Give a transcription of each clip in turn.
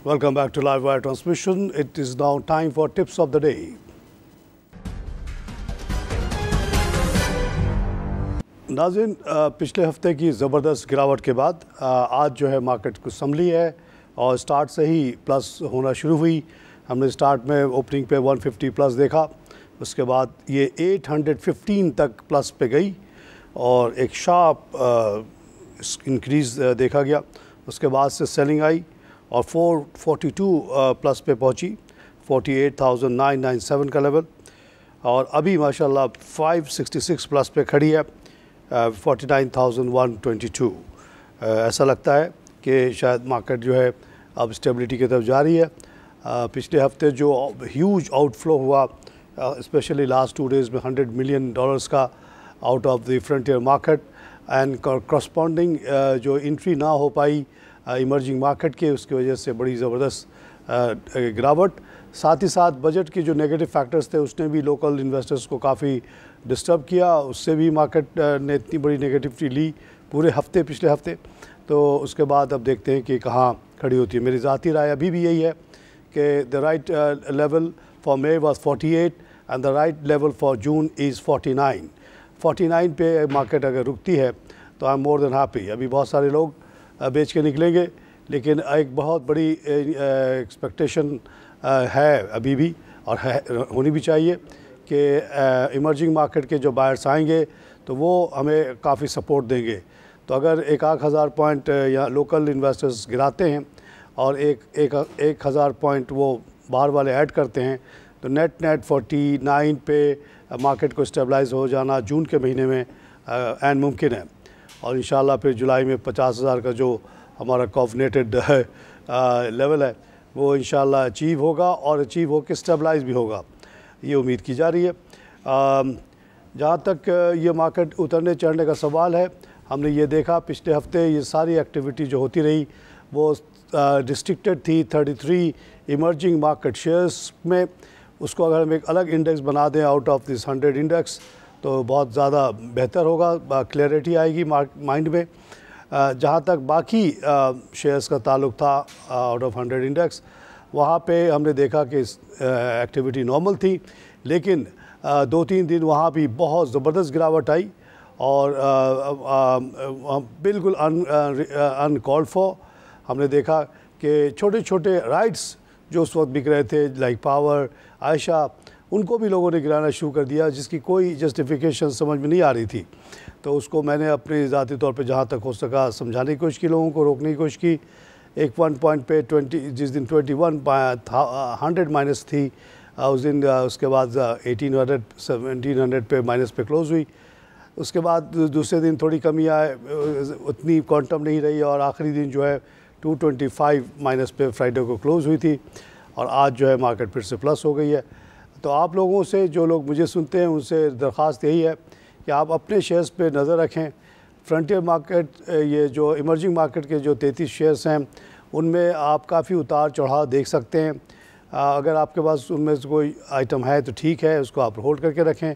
Welcome back to Live Wire Transmission. It is now time for Tips of the Day. नाज़रीन, पिछले हफ्ते की ज़बरदस्त गिरावट के बाद आज जो है मार्केट कुछ संभली है और स्टार्ट से ही प्लस होना शुरू हुई। हमने स्टार्ट में ओपनिंग पे 150 प्लस देखा, उसके बाद ये 815 तक प्लस पे गई और एक शार्प इंक्रीज़ देखा गया। उसके बाद से सेलिंग आई और 442 प्लस पे पहुंची, 48,997 का लेवल, और अभी माशाल्लाह 566 प्लस पे खड़ी है, 49,122। ऐसा लगता है कि शायद मार्केट जो है अब स्टेबिलिटी की तरफ जा रही है। पिछले हफ्ते जो ह्यूज आउटफ्लो हुआ, स्पेशली लास्ट 2 डेज़ में $100 मिलियन का out of the frontier market and corresponding जो एंट्री ना हो पाई इमर्जिंग मार्केट के, उसकी वजह से बड़ी ज़बरदस्त गिरावट। साथ ही साथ बजट के जो नेगेटिव फैक्टर्स थे उसने भी लोकल इन्वेस्टर्स को काफ़ी डिस्टर्ब किया, उससे भी मार्केट ने इतनी बड़ी नेगेटिविटी ली पूरे हफ्ते, पिछले हफ्ते। तो उसके बाद अब देखते हैं कि कहाँ खड़ी होती है। मेरी ज़ाती राय अभी भी यही है कि the right level for may was 48 and the right level for June is 49 पे मार्केट अगर रुकती है तो I am more than happy. अभी बहुत सारे लोग बेच के निकलेंगे, लेकिन एक बहुत बड़ी एक्सपेक्टेशन है अभी भी, और है, होनी भी चाहिए कि इमर्जिंग मार्केट के जो बायर्स आएंगे तो वो हमें काफ़ी सपोर्ट देंगे। तो अगर 1,000 पॉइंट या लोकल इन्वेस्टर्स गिराते हैं और 1,000 पॉइंट वो बाहर वाले ऐड करते हैं तो नेट 49 पे मार्केट को स्टेबलाइज हो जाना जून के महीने में एन मुमकिन है। और इंशाल्लाह फिर जुलाई में 50,000 का जो हमारा कोऑर्डिनेटेड लेवल है वो इंशाल्लाह अचीव होगा और अचीव होकर स्टेबलाइज भी होगा, ये उम्मीद की जा रही है। जहाँ तक ये मार्केट उतरने चढ़ने का सवाल है, हमने ये देखा पिछले हफ्ते ये सारी एक्टिविटी जो होती रही वो रिस्ट्रिक्टेड थी 33 इमर्जिंग मार्केट शेयर्स में। उसको अगर हम एक अलग इंडेक्स बना दें आउट ऑफ दिस 100 इंडेक्स तो बहुत ज़्यादा बेहतर होगा, क्लैरिटी आएगी माइंड में। जहाँ तक बाकी शेयर्स का ताल्लुक था आउट ऑफ 100 इंडेक्स, वहाँ पे हमने देखा कि एक्टिविटी नॉर्मल थी, लेकिन 2-3 दिन वहाँ भी बहुत ज़बरदस्त गिरावट आई और बिल्कुल अनकॉल्ड फॉर। हमने देखा कि छोटे छोटे राइट्स जो उस वक्त बिक रहे थे लाइक पावर, आयशा, उनको भी लोगों ने गिराना शुरू कर दिया, जिसकी कोई जस्टिफिकेशन समझ में नहीं आ रही थी। तो उसको मैंने अपने ज़ाती तौर पे जहाँ तक हो सका समझाने की कोशिश की, लोगों को रोकने की कोशिश की। एक 1 पॉइंट पे 20 जिस दिन 2100 माइनस थी उस दिन, उसके बाद 1700 पे माइनस पे क्लोज़ हुई। उसके बाद दूसरे दिन थोड़ी कमी आए, उतनी क्वांटम नहीं रही और आखिरी दिन जो है 225 माइनस पे फ्राइडे को क्लोज़ हुई थी और आज जो है मार्केट फिर से प्लस हो गई है। तो आप लोगों से, जो लोग मुझे सुनते हैं, उनसे दरख्वास्त यही है कि आप अपने शेयर्स पे नज़र रखें। फ्रंटियर मार्केट, ये जो इमर्जिंग मार्केट के जो 33 शेयर्स हैं उनमें आप काफ़ी उतार चढ़ाव देख सकते हैं। अगर आपके पास उनमें से कोई आइटम है तो ठीक है, उसको आप होल्ड करके रखें,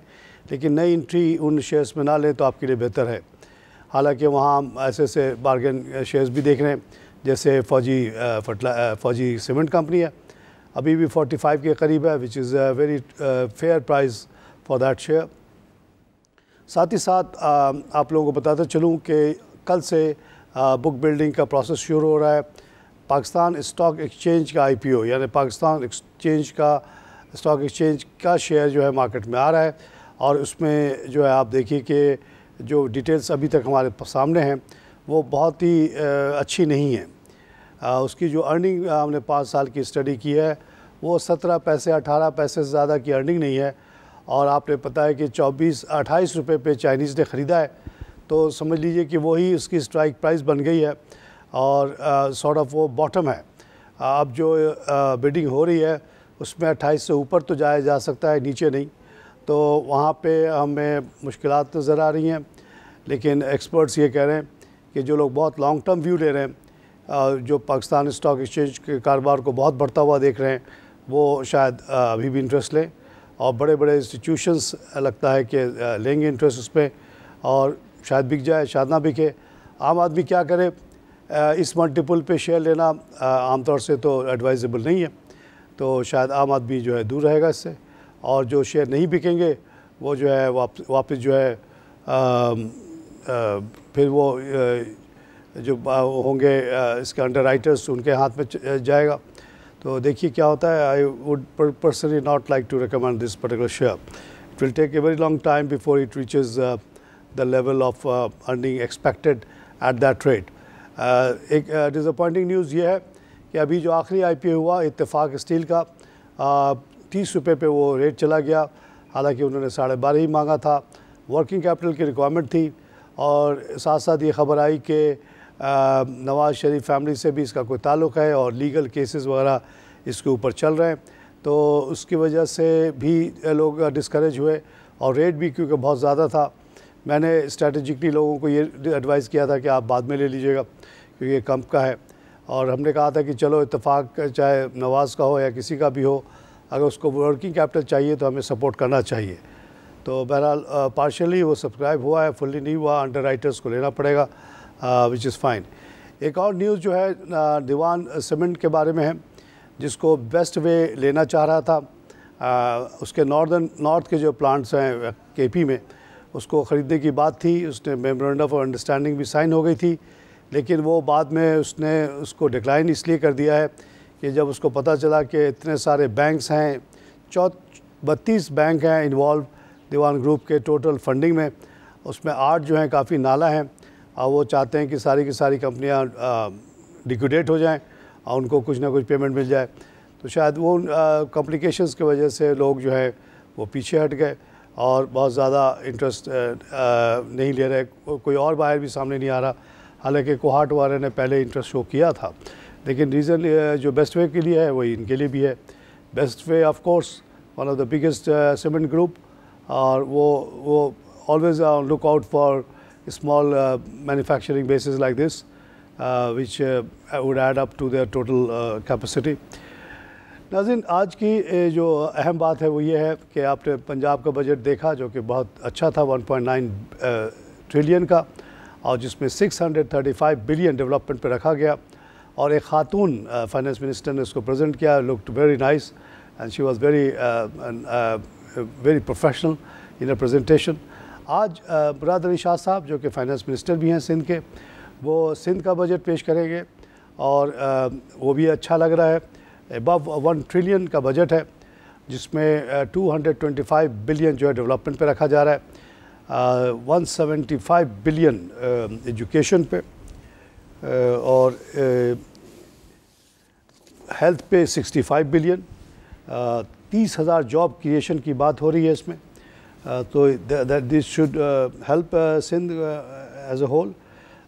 लेकिन नई एंट्री उन शेयर्स में ना लें तो आपके लिए बेहतर है। हालांकि वहाँ हम ऐसे बारगेन शेयर्स भी देख रहे हैं, जैसे फौजी सीमेंट कंपनी है, अभी भी 45 के करीब है, which is a very fair price for that share. साथ ही साथ आप लोगों को बताते चलूँ कि कल से बुक बिल्डिंग का प्रोसेस शुरू हो रहा है। पाकिस्तान स्टॉक एक्सचेंज का IPO, यानी पाकिस्तान स्टॉक एक्सचेंज का शेयर जो है मार्केट में आ रहा है और उसमें जो है आप देखिए कि जो डिटेल्स अभी तक हमारे सामने हैं वो बहुत ही अच्छी नहीं है। उसकी जो अर्निंग हमने 5 साल की स्टडी की है वो 17 पैसे 18 पैसे से ज़्यादा की अर्निंग नहीं है, और आपने पता है कि 24-28 रुपये पे चाइनीज़ ने ख़रीदा है, तो समझ लीजिए कि वही उसकी स्ट्राइक प्राइस बन गई है और सॉर्ट ऑफ वो बॉटम है। अब जो बिडिंग हो रही है उसमें 28 से ऊपर तो जाया जा सकता है, नीचे नहीं, तो वहाँ पे हमें मुश्किलात नज़र आ रही हैं। लेकिन एक्सपर्ट्स ये कह रहे हैं कि जो लोग बहुत लॉन्ग टर्म व्यू ले रहे हैं, जो पाकिस्तान स्टॉक एक्सचेंज के कारोबार को बहुत बढ़ता हुआ देख रहे हैं, वो शायद अभी भी इंटरेस्ट लें, और बड़े बड़े इंस्टीट्यूशंस लगता है कि लेंगे इंटरेस्ट उस पर और शायद बिक जाए, शायद ना बिके। आम आदमी क्या करे इस मल्टीपल पे शेयर लेना आमतौर से तो एडवाइजेबल नहीं है, तो शायद आम आदमी जो है दूर रहेगा इससे, और जो शेयर नहीं बिकेंगे वो जो है वापस जो है फिर वो जो होंगे इसके अंडर राइटर्स उनके हाथ में जाएगा। तो देखिए क्या होता है। I would personally not like to recommend this particular share. It will take a very long time before it reaches the level of earning expected at that rate. एक डिसअपॉइंटिंग न्यूज़ ये है कि अभी जो आखिरी IPO हुआ इत्तेफाक steel का 30 रुपये पे वो रेट चला गया, हालांकि उन्होंने 12.5 ही मांगा था। वर्किंग कैपिटल की रिक्वायरमेंट थी, और साथ साथ ये ख़बर आई कि नवाज़ शरीफ फैमिली से भी इसका कोई ताल्लुक़ है और लीगल केसेस वगैरह इसके ऊपर चल रहे हैं, तो उसकी वजह से भी लोग डिस्करेज हुए, और रेट भी क्योंकि बहुत ज़्यादा था। मैंने स्ट्रेटेजिकली लोगों को ये एडवाइस किया था कि आप बाद में ले लीजिएगा क्योंकि ये कम का है, और हमने कहा था कि चलो इत्तेफाक चाहे नवाज़ का हो या किसी का भी हो, अगर उसको वर्किंग कैपिटल चाहिए तो हमें सपोर्ट करना चाहिए। तो बहरहाल पार्शली वो सब्सक्राइब हुआ है, फुल्ली नहीं हुआ, अंडर राइटर्स को लेना पड़ेगा, विच इज़ फाइन। एक और न्यूज़ जो है दीवान सीमेंट के बारे में है, जिसको बेस्ट वे लेना चाह रहा था। उसके नॉर्थ के जो प्लांट्स हैं KP में, उसको ख़रीदने की बात थी, उसने मेमोरेंडम ऑफ अंडरस्टैंडिंग भी साइन हो गई थी, लेकिन वो बाद में उसने उसको डिक्लाइन इसलिए कर दिया है कि जब उसको पता चला कि इतने सारे बैंक्स हैं, 32 बैंक हैं इन्वॉल्व दीवान ग्रुप के टोटल फंडिंग में, उसमें 8 जो हैं काफ़ी नाला हैं, और वो चाहते हैं कि सारी की सारी कंपनियां लिक्विडेट हो जाएं और उनको कुछ ना कुछ पेमेंट मिल जाए। तो शायद वो कॉम्प्लिकेशंस की वजह से लोग जो है वो पीछे हट गए और बहुत ज़्यादा इंटरेस्ट नहीं ले रहे। कोई और बायर भी सामने नहीं आ रहा, हालांकि कोहाट वाले ने पहले इंटरेस्ट शो किया था, लेकिन रीज़न जो बेस्ट वे के लिए है वही इनके लिए भी है। Best way of course one of the biggest cement group, और वो always look out for small manufacturing bases like this, which would add up to their total capacity. नाज़रीन, आज की जो अहम बात है वो ये है कि आपने पंजाब का बजट देखा जो कि बहुत अच्छा था, 1.9 ट्रिलियन का, और जिसमें 635 बिलियन डेवलपमेंट पे रखा गया, और एक खातून फाइनेंस मिनिस्टर ने उसको प्रेजेंट किया, looked very nice and she was very professional in a presentation. आज मुराद अली शाह साहब जो कि फाइनेंस मिनिस्टर भी हैं सिंध के, वो सिंध का बजट पेश करेंगे, और वो भी अच्छा लग रहा है। अबव 1 ट्रिलियन का बजट है, जिसमें 225 बिलियन जो है डेवलपमेंट पे रखा जा रहा है, 175 बिलियन एजुकेशन पे, और हेल्थ पे 65 बिलियन, 30,000 जॉब क्रिएशन की बात हो रही है इसमें। तो this should help Sindh as a whole.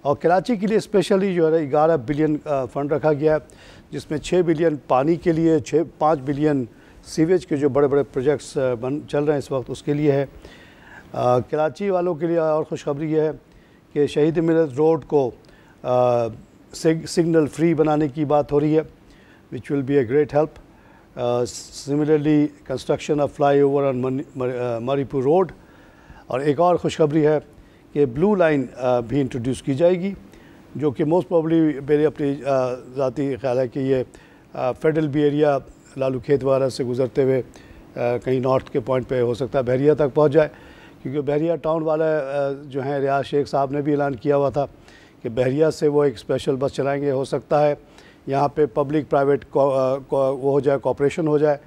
और कराची के लिए स्पेशली जो है 11 बिलियन फ़ंड रखा गया है, जिसमें 6 बिलियन पानी के लिए, 5 बिलियन सीवेज के जो बड़े बड़े प्रोजेक्ट्स चल रहे हैं इस वक्त उसके लिए है। कराची वालों के लिए और खुशखबरी ये है कि शहीद मिलत रोड को सिग्नल फ्री बनाने की बात हो रही है, which will be a great help. Similarly construction of flyover on Maripur road. और एक और खुशखबरी है कि ब्लू लाइन भी इंट्रोड्यूस की जाएगी, जो कि मोस्ट प्रॉब्ली मेरी अपनी ज़ाती ख्याल है कि ये फेडरल बी एरिया लालू खेत वगैरह से गुजरते हुए कहीं नॉर्थ के पॉइंट पे हो सकता है बहरिया तक पहुंच जाए, क्योंकि बहरिया टाउन वाला जो हैं रियाज शेख साहब ने भी ऐलान किया हुआ था कि बहरिया से वो एक स्पेशल बस चलाएंगे। हो सकता है यहाँ पे पब्लिक प्राइवेट वो हो जाए, कॉपरेशन हो जाए,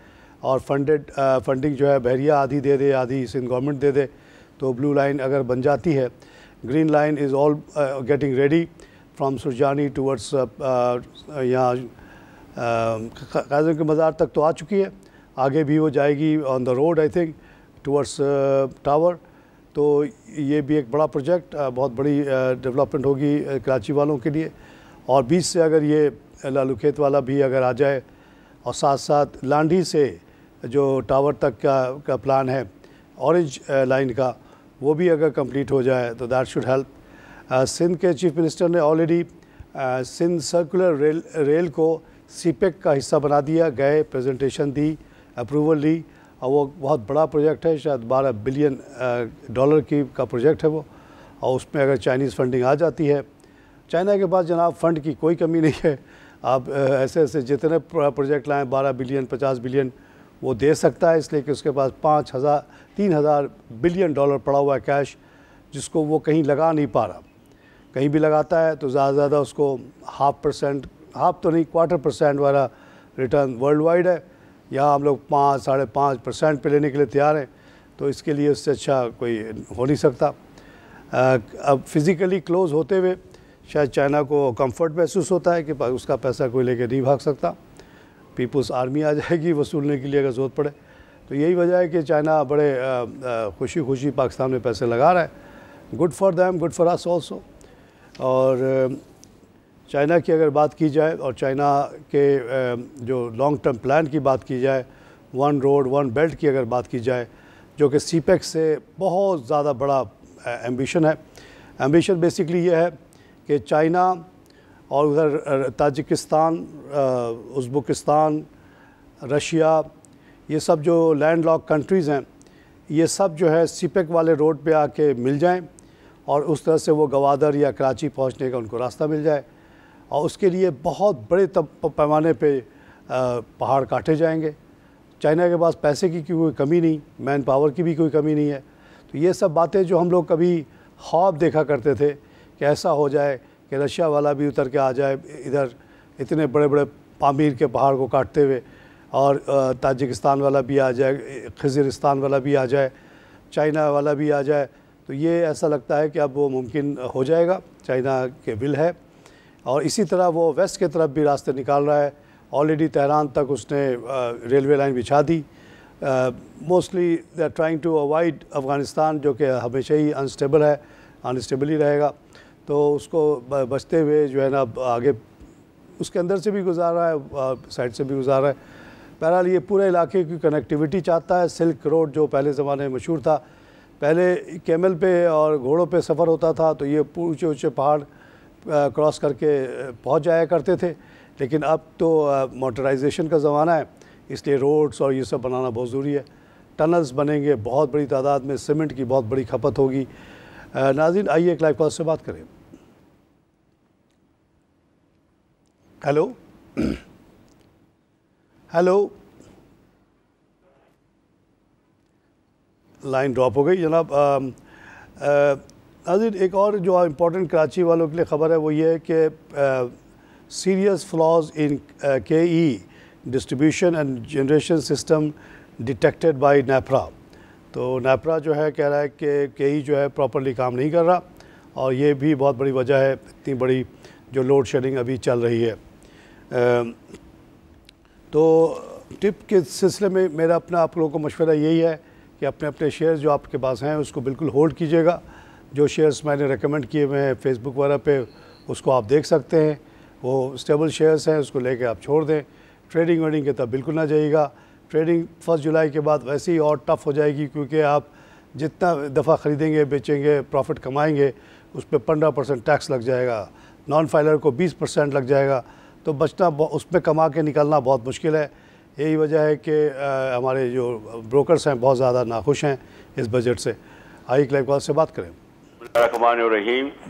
और फंडिंग जो है बहरिया आधी दे दे, आधी सिंध गवर्नमेंट दे दे, तो ब्लू लाइन अगर बन जाती है। Green line is all getting ready from Surjani towards यहाँ काज़म के मज़ार तक तो आ चुकी है, आगे भी वो जाएगी on the road I think towards tower. तो ये भी एक बड़ा प्रोजेक्ट, बहुत बड़ी डेवलपमेंट होगी कराची वालों के लिए। और बीच से अगर ये लालू खेत वाला भी अगर आ जाए, और साथ साथ लांडी से जो टावर तक का प्लान है ऑरेंज लाइन का, वो भी अगर कंप्लीट हो जाए तो दैट शुड हेल्प। सिंध के चीफ मिनिस्टर ने ऑलरेडी सिंध सर्कुलर रेल को सीपेक का हिस्सा बना दिया, गए प्रेजेंटेशन दी, अप्रूवल ली, और वो बहुत बड़ा प्रोजेक्ट है, शायद 12 बिलियन डॉलर का प्रोजेक्ट है वो, और उसमें अगर चाइनीज़ फंडिंग आ जाती है चाइना के पास जनाब फ़ंड की कोई कमी नहीं है। आप ऐसे ऐसे जितने प्रोजेक्ट लाएँ 12 बिलियन 50 बिलियन वो दे सकता है, इसलिए कि उसके पास 3,000 बिलियन डॉलर पड़ा हुआ है कैश, जिसको वो कहीं लगा नहीं पा रहा। कहीं भी लगाता है तो ज़्यादा से ज़्यादा उसको 0.5%, हाफ तो नहीं 1/4% वाला रिटर्न वर्ल्ड वाइड है। यहाँ हम लोग 5 साढ़े 5% पे लेने के लिए तैयार हैं, तो इसके लिए उससे अच्छा कोई हो नहीं सकता। अब फिज़िकली क्लोज़ होते हुए शायद चाइना को कंफर्ट महसूस होता है कि उसका पैसा कोई लेके नहीं भाग सकता। पीपुल्स आर्मी आ जाएगी वसूलने के लिए अगर ज़रूरत पड़े। तो यही वजह है कि चाइना बड़े खुशी खुशी पाकिस्तान में पैसे लगा रहा है। Good for them, good for us also. और चाइना की अगर बात की जाए और चाइना के जो लॉन्ग टर्म प्लान की बात की जाए, वन रोड वन बेल्ट की अगर बात की जाए, जो कि सीपेक से बहुत ज़्यादा बड़ा एम्बिशन है। एम्बिशन बेसिकली ये है कि चाइना और उधर ताजिकिस्तान, उज़्बेकिस्तान, रशिया, ये सब जो लैंडलॉक कंट्रीज़ हैं, ये सब जो है सीपेक वाले रोड पे आके मिल जाएं और उस तरह से वो गवादर या कराची पहुंचने का उनको रास्ता मिल जाए। और उसके लिए बहुत बड़े पैमाने पे पहाड़ काटे जाएंगे। चाइना के पास पैसे की कोई कमी नहीं, मैन पावर की भी कोई कमी नहीं है। तो ये सब बातें जो हम लोग कभी ख्वाब देखा करते थे कि ऐसा हो जाए कि रशिया वाला भी उतर के आ जाए इधर इतने बड़े बड़े पामीर के पहाड़ को काटते हुए, और ताजिकिस्तान वाला भी आ जाए, खिज़िरिस्तान वाला भी आ जाए, चाइना वाला भी आ जाए, तो ये ऐसा लगता है कि अब वो मुमकिन हो जाएगा। चाइना के विल है। और इसी तरह वो वेस्ट की तरफ भी रास्ते निकाल रहा है। ऑलरेडी तेहरान तक उसने रेलवे लाइन बिछा दी। Mostly they are trying to avoid Afghanistan, जो कि हमेशा ही अनस्टेबल है, अनस्टेबल ही रहेगा। तो उसको बचते हुए जो है ना आगे उसके अंदर से भी गुजार रहा है, साइड से भी गुजार रहा है। बहरहाल ये पूरे इलाके की कनेक्टिविटी चाहता है। सिल्क रोड जो पहले ज़माने में मशहूर था, पहले कैमल पे और घोड़ों पे सफ़र होता था, तो ये ऊँचे ऊँचे पहाड़ क्रॉस करके पहुंच जाया करते थे। लेकिन अब तो मोटराइजेशन का ज़माना है, इसलिए रोड्स और ये सब बनाना बहुत ज़रूरी है। टनल्स बनेंगे, बहुत बड़ी तादाद में सीमेंट की बहुत बड़ी खपत होगी। नाज़रीन, आइए एक लाइव कॉल से बात करें। हेलो हेलो, लाइन ड्रॉप हो गई जनाब। नाज़रीन, एक और जो इम्पोर्टेंट कराची वालों के लिए ख़बर है वो ये है कि serious flaws in KE distribution and generation system detected by NEPRA. तो नेपरा जो है कह रहा है कि KE जो है प्रॉपरली काम नहीं कर रहा, और ये भी बहुत बड़ी वजह है इतनी बड़ी जो लोड शेडिंग अभी चल रही है। तो टिप के सिलसिले में मेरा अपना आप लोगों को मशवरा यही है कि अपने अपने शेयर्स जो आपके पास हैं उसको बिल्कुल होल्ड कीजिएगा। जो शेयर्स मैंने रेकमेंड किए हुए हैं फेसबुक वगैरह पे, उसको आप देख सकते हैं, वो स्टेबल शेयर्स हैं, उसको लेके आप छोड़ दें। ट्रेडिंग वेडिंग के तब बिल्कुल ना जाइएगा। ट्रेडिंग 1 जुलाई के बाद वैसे ही और टफ़ हो जाएगी, क्योंकि आप जितना दफ़ा ख़रीदेंगे बेचेंगे प्रॉफिट कमाएंगे उस पर 15% टैक्स लग जाएगा, नॉन फाइलर को 20% लग जाएगा। तो बचना, उस पर कमा के निकलना बहुत मुश्किल है। यही वजह है कि हमारे जो ब्रोकर्स हैं बहुत ज़्यादा नाखुश हैं इस बजट से। आइए लाइव कॉल से बात करें।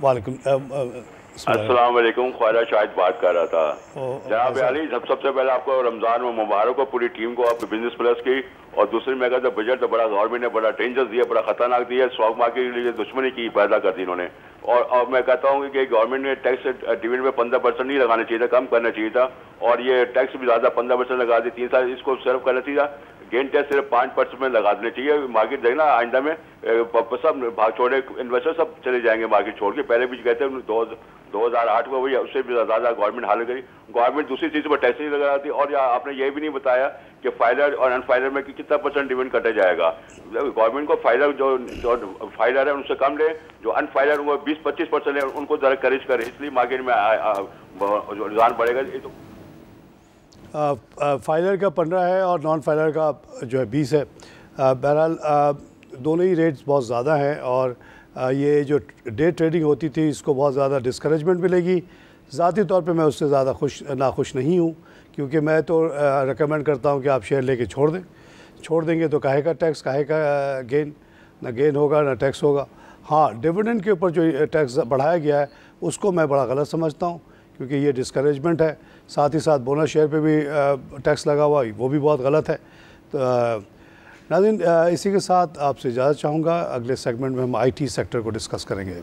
वालेकुम अस्सलाम वालेकुम। ख्वाजा शाहिद बात कर रहा था। जनाब अली, सबसे पहले आपको रमज़ान में मुबारक हो, पूरी टीम को, आपके बिजनेस प्लस की। और दूसरी मैं कहता बजट तो बड़ा गवर्नमेंट ने बड़ा डेंजर दिया, बड़ा खतरनाक दिया, स्टॉक मार्केट के लिए दुश्मनी की पैदा कर दी इन्होंने। और मैं कहता हूँ कि गवर्नमेंट ने टैक्स डिविडेंड में 15% नहीं लगाना चाहिए था, कम करना चाहिए था। और ये टैक्स भी ज़्यादा 15% लगा दी 3 साल, इसको सर्व करना चाहिए था। गेन टैक्स सिर्फ 5% में लगा देना चाहिए। मार्केट देखना आइंदा में सब भाग छोड़े, इन्वेस्टर सब चले जाएंगे मार्केट छोड़ के। पहले भी कहते हैं 2008 में वही, उससे भी ज़्यादा गवर्नमेंट हाल करी। गवर्नमेंट दूसरी चीज़ पर टैक्स नहीं लगा रही। और आपने ये भी नहीं बताया कि फाइलर और अनफाइलर में कितना % डिविडेंड कटा जाएगा। गवर्नमेंट को फाइलर जो फाइलर है उनसे कम ले, जो अनफाइलर वो 20-25% है उनको ज़रा करेज करे, इसलिए मार्केट में रुझान बढ़ेगा। तो फाइलर का 15 है और नॉन फाइलर का जो है 20 है। बहरहाल दोनों ही रेट्स बहुत ज़्यादा हैं, और ये जो डे ट्रेडिंग होती थी इसको बहुत ज़्यादा डिस्करेजमेंट मिलेगी। ज़ाती तौर पे मैं उससे ज़्यादा नाखुश नहीं हूँ, क्योंकि मैं तो रेकमेंड करता हूँ कि आप शेयर लेके छोड़ दें। छोड़ देंगे तो काहे का टैक्स, काहे का गेन, ना गेन होगा ना टैक्स होगा। हाँ, डिविडेंड के ऊपर जो टैक्स बढ़ाया गया है उसको मैं बड़ा गलत समझता हूँ, क्योंकि ये डिस्करेजमेंट है। साथ ही साथ बोनस शेयर पे भी टैक्स लगा हुआ, वो भी बहुत गलत है। तो नाज़रीन, इसी के साथ आपसे इजाज़त चाहूँगा। अगले सेगमेंट में हम IT सेक्टर को डिस्कस करेंगे।